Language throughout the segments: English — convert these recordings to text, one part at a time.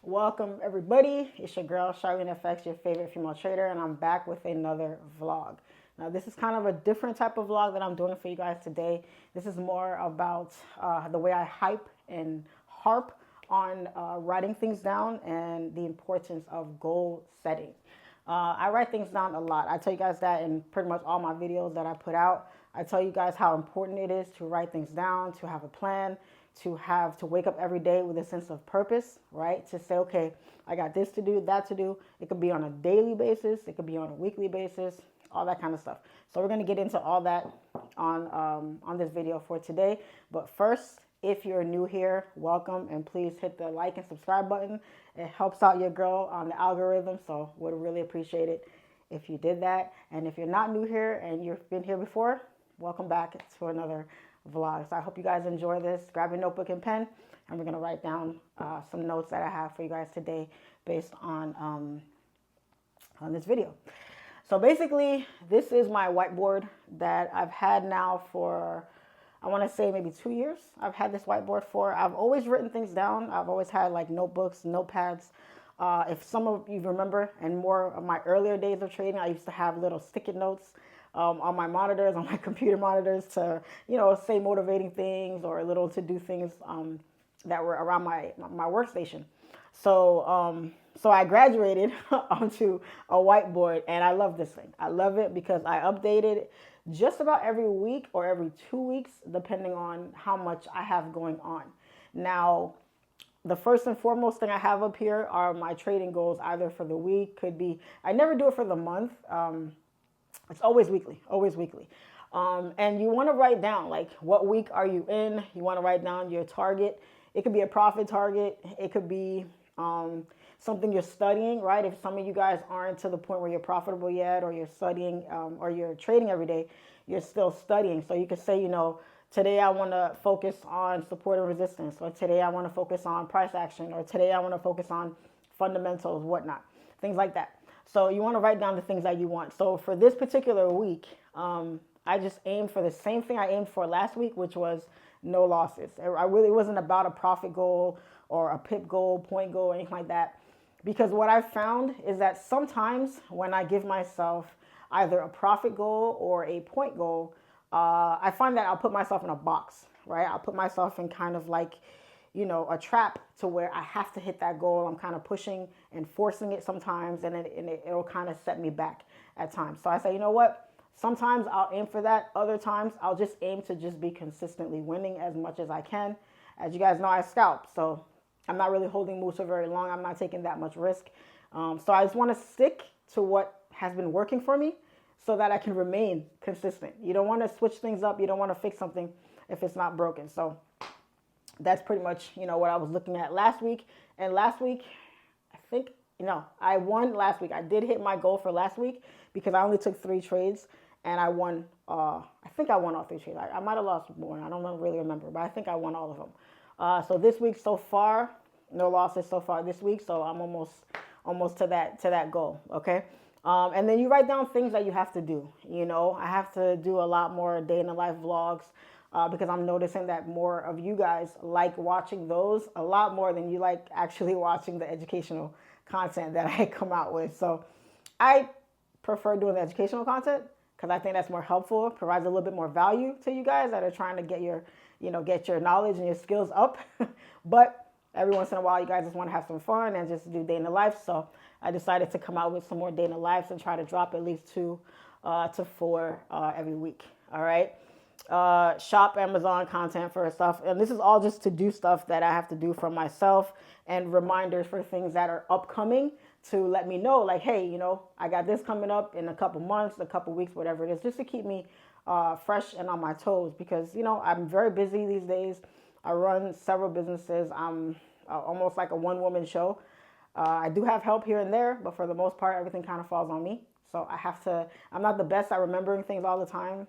Welcome everybody. It's your girl SIMPLEFX, your favorite female trader, and I'm back with another vlog. Now this is kind of a different type of vlog that I'm doing for you guys today. This is more about the way I hype and harp on writing things down and the importance of goal setting. I write things down a lot. I tell you guys that in pretty much all my videos that I put out. I tell you guys how important it is to write things down, to have a plan, to wake up every day with a sense of purpose, right? To say, okay, I got this to do, that to do. It could be on a daily basis. It could be on a weekly basis, all that kind of stuff. So we're going to get into all that on this video for today. But first, if you're new here, welcome, and please hit the like and subscribe button. It helps out your girl on the algorithm, so would really appreciate it if you did that. And if you're not new here and you've been here before, welcome back to another vlog. So I hope you guys enjoy this. Grab your notebook and pen, and we're gonna write down some notes that I have for you guys today based on this video. So basically, this is my whiteboard that I've had now for, I want to say maybe 2 years. I've had this whiteboard for. I've always written things down. I've always had like notebooks, notepads. If some of you remember, in more of my earlier days of trading, I used to have little sticky notes on my monitors, on my computer monitors, to, you know, say motivating things or little to do things that were around my workstation. So so I graduated onto a whiteboard, and I love this thing. I love it because I update it just about every week or every 2 weeks, depending on how much I have going on. Now, the first and foremost thing I have up here are my trading goals, either for the week, could be, I never do it for the month. It's always weekly, always weekly. And you want to write down, like, what week are you in? You want to write down your target. It could be a profit target. It could be something you're studying, right? If some of you guys aren't to the point where you're profitable yet, or you're studying, or you're trading every day, you're still studying. So you could say, you know, today I want to focus on support and resistance, or today I want to focus on price action, or today I want to focus on fundamentals, whatnot, things like that. So you want to write down the things that you want. So for this particular week, I just aimed for the same thing I aimed for last week, which was no losses. I really wasn't about a profit goal or a pip goal, point goal, or anything like that. Because what I've found is that sometimes when I give myself either a profit goal or a point goal, I find that I'll put myself in a box, right? I'll put myself in kind of like, you know, a trap to where I have to hit that goal. I'm kind of pushing and forcing it sometimes, and it'll kind of set me back at times. So I say, you know what? Sometimes I'll aim for that. Other times I'll just aim to just be consistently winning as much as I can. As you guys know, I scalp, so I'm not really holding moves for very long. I'm not taking that much risk. So I just want to stick to what has been working for me so that I can remain consistent. You don't want to switch things up. You don't want to fix something if it's not broken. So that's pretty much, you know, what I was looking at last week. And last week, I think, you know, I won last week. I did hit my goal for last week because I only took 3 trades, and I won. I think I won all 3 trades. I might have lost more. I don't really remember, but I think I won all of them. So this week so far, no losses so far this week. So I'm almost to that goal. Okay. And then you write down things that you have to do. You know, I have to do a lot more day in the life vlogs. Because I'm noticing that more of you guys like watching those a lot more than you like actually watching the educational content that I come out with. So I prefer doing the educational content because I think that's more helpful, provides a little bit more value to you guys that are trying to get your, you know, get your knowledge and your skills up. But every once in a while, you guys just want to have some fun and just do day in the life. So I decided to come out with some more day in the lives and try to drop at least 2 to 4 every week. All right. Shop Amazon content for stuff, and this is all just to do stuff that I have to do for myself, and reminders for things that are upcoming to let me know, like, hey, you know, I got this coming up in a couple months, a couple weeks, whatever it is, just to keep me fresh and on my toes, because, you know, I'm very busy these days. I run several businesses. I'm almost like a one-woman show. I do have help here and there, but for the most part, everything kind of falls on me. So I'm not the best at remembering things all the time.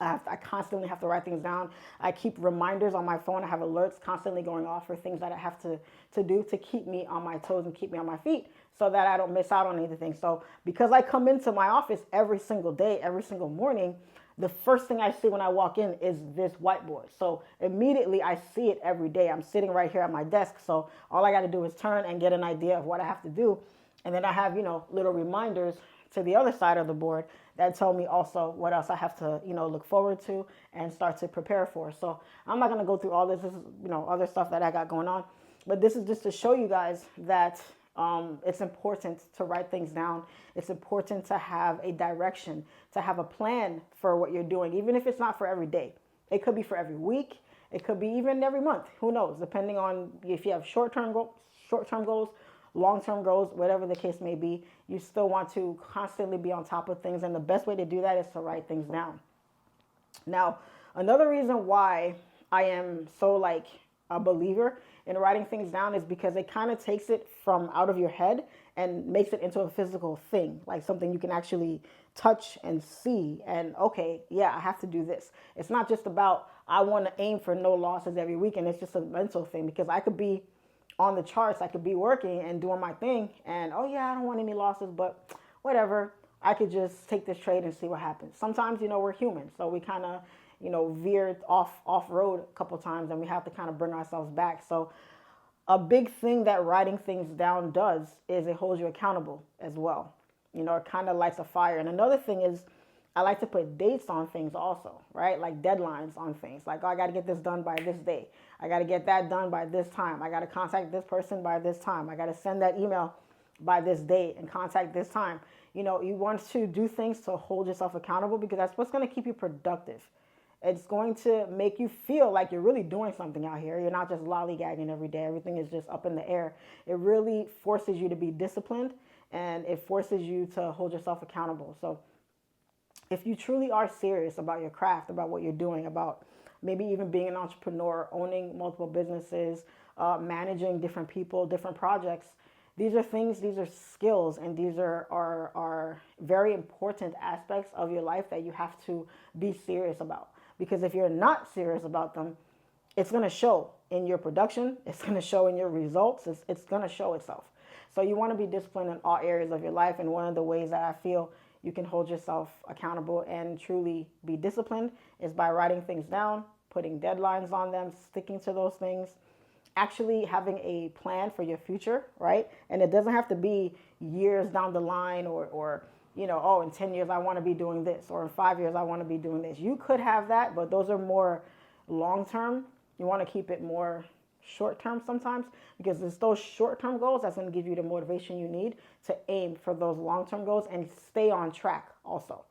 I constantly have to write things down. I keep reminders on my phone. I have alerts constantly going off for things that I have to do to keep me on my toes and keep me on my feet so that I don't miss out on anything. So because I come into my office every single day, every single morning, the first thing I see when I walk in is this whiteboard. So immediately I see it every day. I'm sitting right here at my desk. So all I got to do is turn and get an idea of what I have to do. And then I have, little reminders to the other side of the board that tell me also what else I have to, look forward to and start to prepare for. So I'm not going to go through all this. This is, other stuff that I got going on. But this is just to show you guys that it's important to write things down. It's important to have a direction, to have a plan for what you're doing, even if it's not for every day. It could be for every week. It could be even every month. Who knows? Depending on if you have short-term goals, long-term goals, whatever the case may be, you still want to constantly be on top of things. And the best way to do that is to write things down. Now, another reason why I am so a believer in writing things down is because it kind of takes it from out of your head and makes it into a physical thing, like something you can actually touch and see. And okay, yeah, I have to do this. It's not just about, I want to aim for no losses every week. And it's just a mental thing, because I could be on the charts, I could be working and doing my thing, and oh yeah, I don't want any losses, but whatever, I could just take this trade and see what happens. Sometimes, we're human, so we kind of, veered off road a couple times, and we have to kind of bring ourselves back. So a big thing that writing things down does is it holds you accountable as well. It kind of lights a fire. And another thing is, I like to put dates on things also, right? Like deadlines on things. Like, oh, I got to get this done by this day. I got to get that done by this time. I got to contact this person by this time. I got to send that email by this date and contact this time. You want to do things to hold yourself accountable, because that's what's going to keep you productive. It's going to make you feel like you're really doing something out here. You're not just lollygagging every day. Everything is just up in the air. It really forces you to be disciplined, and it forces you to hold yourself accountable. So if you truly are serious about your craft, about what you're doing, about maybe even being an entrepreneur, owning multiple businesses, managing different people, different projects, these are things, these are skills, and these are very important aspects of your life that you have to be serious about. Because if you're not serious about them, it's going to show in your production. It's going to show in your results. It's going to show itself. So you want to be disciplined in all areas of your life. And one of the ways that I feel you can hold yourself accountable and truly be disciplined is by writing things down, putting deadlines on them, sticking to those things, actually having a plan for your future, right? And it doesn't have to be years down the line or oh, in 10 years I want to be doing this, or in 5 years I want to be doing this. You could have that, but those are more long-term. You want to keep it more short-term sometimes, because it's those short-term goals that's going to give you the motivation you need to aim for those long-term goals and stay on track also.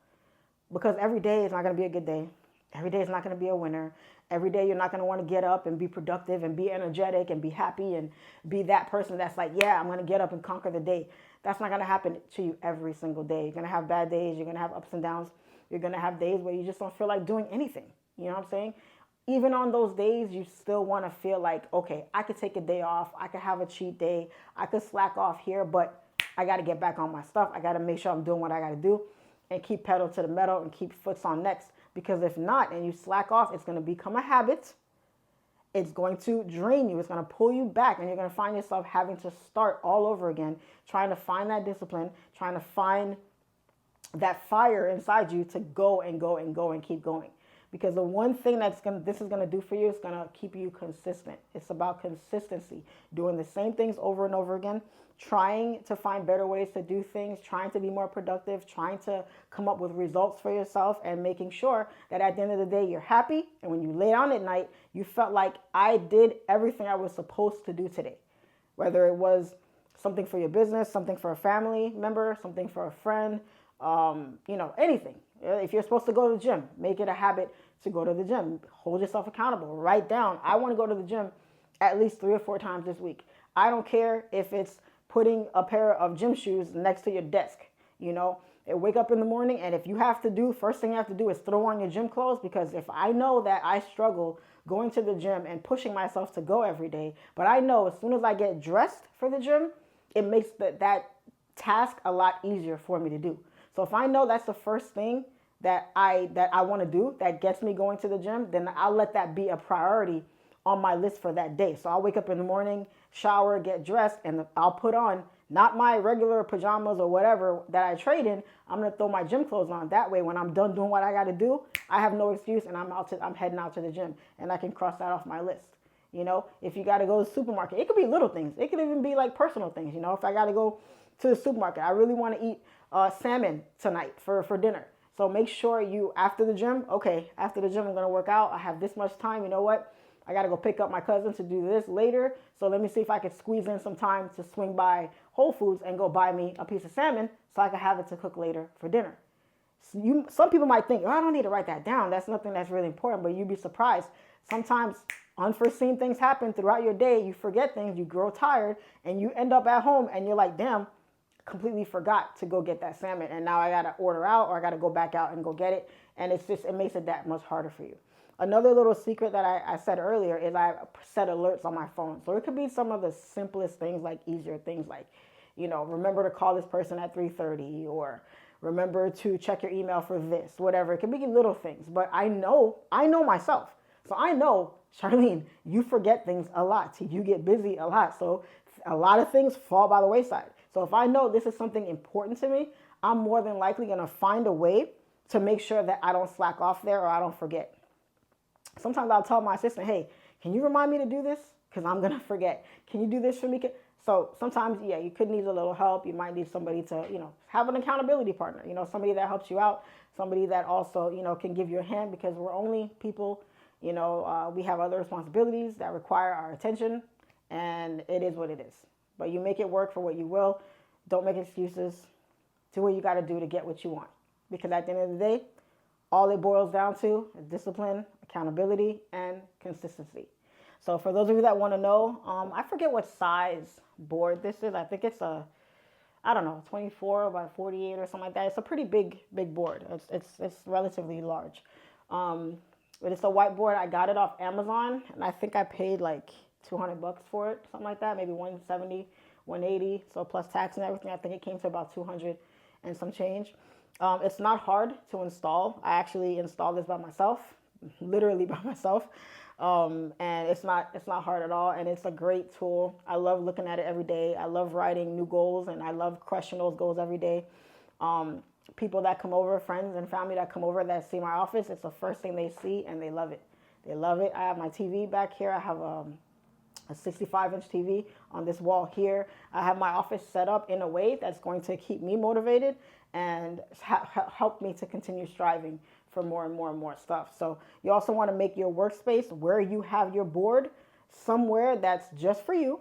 Because every day is not going to be a good day. Every day is not going to be a winner. Every day you're not going to want to get up and be productive and be energetic and be happy and be that person that's like, yeah, I'm going to get up and conquer the day. That's not going to happen to you every single day. You're going to have bad days. You're going to have ups and downs. You're going to have days where you just don't feel like doing anything. You know what I'm saying? Even on those days, you still want to feel like, okay, I could take a day off. I could have a cheat day. I could slack off here, but I got to get back on my stuff. I got to make sure I'm doing what I got to do and keep pedal to the metal and keep foots on necks. Because if not, and you slack off, it's going to become a habit. It's going to drain you. It's going to pull you back, and you're going to find yourself having to start all over again, trying to find that discipline, trying to find that fire inside you to go and go and go and keep going. Because the one thing this is going to do for you is going to keep you consistent. It's about consistency, doing the same things over and over again, trying to find better ways to do things, trying to be more productive, trying to come up with results for yourself, and making sure that at the end of the day, you're happy. And when you lay down at night, you felt like, I did everything I was supposed to do today. Whether it was something for your business, something for a family member, something for a friend, anything. If you're supposed to go to the gym, make it a habit to go to the gym. Hold yourself accountable. Write down, I want to go to the gym at least 3 or 4 times this week. I don't care if it's putting a pair of gym shoes next to your desk, And wake up in the morning, and if you have to do, first thing you have to do is throw on your gym clothes, because if I know that I struggle going to the gym and pushing myself to go every day, but I know as soon as I get dressed for the gym, it makes that task a lot easier for me to do. So if I know that's the first thing that I want to do that gets me going to the gym, then I'll let that be a priority on my list for that day. So I'll wake up in the morning, shower, get dressed, and I'll put on not my regular pajamas or whatever that I trade in. I'm gonna throw my gym clothes on. That way, when I'm done doing what I got to do, I have no excuse, and I'm heading out to the gym, and I can cross that off my list. You know, if you got to go to the supermarket, it could be little things. It could even be like personal things. You know, if I got to go to the supermarket, I really want to eat salmon tonight for dinner. So make sure you, after the gym, okay, after the gym, I'm going to work out. I have this much time. You know what? I got to go pick up my cousin to do this later. So let me see if I can squeeze in some time to swing by Whole Foods and go buy me a piece of salmon so I can have it to cook later for dinner. So some people might think, oh, I don't need to write that down. That's nothing that's really important, but you'd be surprised. Sometimes unforeseen things happen throughout your day. You forget things, you grow tired, and you end up at home and you're like, damn, completely forgot to go get that salmon. And now I got to order out, or I got to go back out and go get it. And it makes it that much harder for you. Another little secret that I said earlier is I set alerts on my phone. So it could be some of the simplest things, like easier things like, you know, remember to call this person at 3:30, or remember to check your email for this, whatever. It can be little things, but I know myself. So I know, Charlene, you forget things a lot. You get busy a lot. So a lot of things fall by the wayside. So if I know this is something important to me, I'm more than likely going to find a way to make sure that I don't slack off there or I don't forget. Sometimes I'll tell my assistant, hey, can you remind me to do this? Because I'm going to forget. Can you do this for me? So sometimes, yeah, you could need a little help. You might need somebody to, you know, have an accountability partner, you know, somebody that helps you out, somebody that also, you know, can give you a hand, because we're only people, you know, we have other responsibilities that require our attention, and it is what it is. But you make it work for what you will. Don't make excuses. Do what you got to do to get what you want. Because at the end of the day, all it boils down to is discipline, accountability, and consistency. So for those of you that want to know, I forget what size board this is. I think it's I don't know, 24 by 48 or something like that. It's a pretty big board. It's relatively large. But it's a whiteboard. I got it off Amazon, and I think I paid like $200 for it, something like that, maybe 170, 180. So plus tax and everything, I think it came to about 200 and some change. It's not hard to install. I actually installed this by myself, literally by myself. And it's not hard at all, and it's a great tool. I love looking at it every day. I love writing new goals, and I love crushing those goals every day. People that come over, friends and family that come over that see my office, it's the first thing they see, and they love it. They love it. I have my TV back here. I have a 65-inch TV on this wall here. I have my office set up in a way that's going to keep me motivated and help me to continue striving for more and more and more stuff. So you also want to make your workspace where you have your board somewhere that's just for you.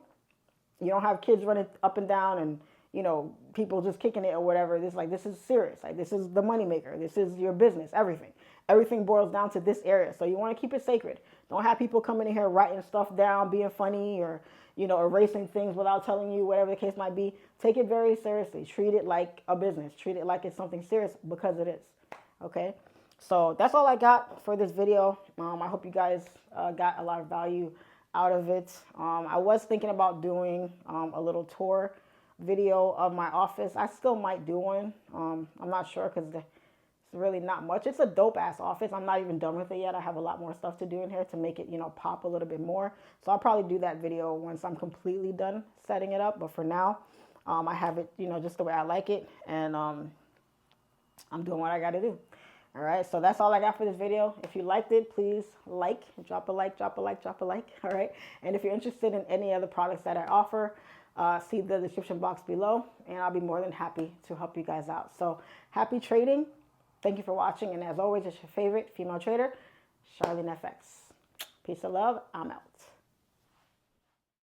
You don't have kids running up and down and, you know, people just kicking it or whatever. This is serious. Like, this is the moneymaker. This is your business, everything. Everything boils down to this area. So you want to keep it sacred. Don't have people coming in here writing stuff down, being funny, or, you know, erasing things without telling you, whatever the case might be. Take it very seriously. Treat it like a business. Treat it like it's something serious, because it is. Okay? So that's all I got for this video. I hope you guys got a lot of value out of it. I was thinking about doing a little tour video of my office. I still might do one. I'm not sure, because it's really not much. It's a dope ass office. I'm not even done with it yet. I have a lot more stuff to do in here to make it, you know, pop a little bit more. So I'll probably do that video once I'm completely done setting it up. But for now, I have it, you know, just the way I like it, and I'm doing what I got to do. All right, so that's all I got for this video. If you liked it, please drop a like. All right, and if you're interested in any other products that I offer, see the description box below, and I'll be more than happy to help you guys out. So happy trading. Thank you for watching, and as always, it's your favorite female trader, FYNTURA. Peace and love. I'm out.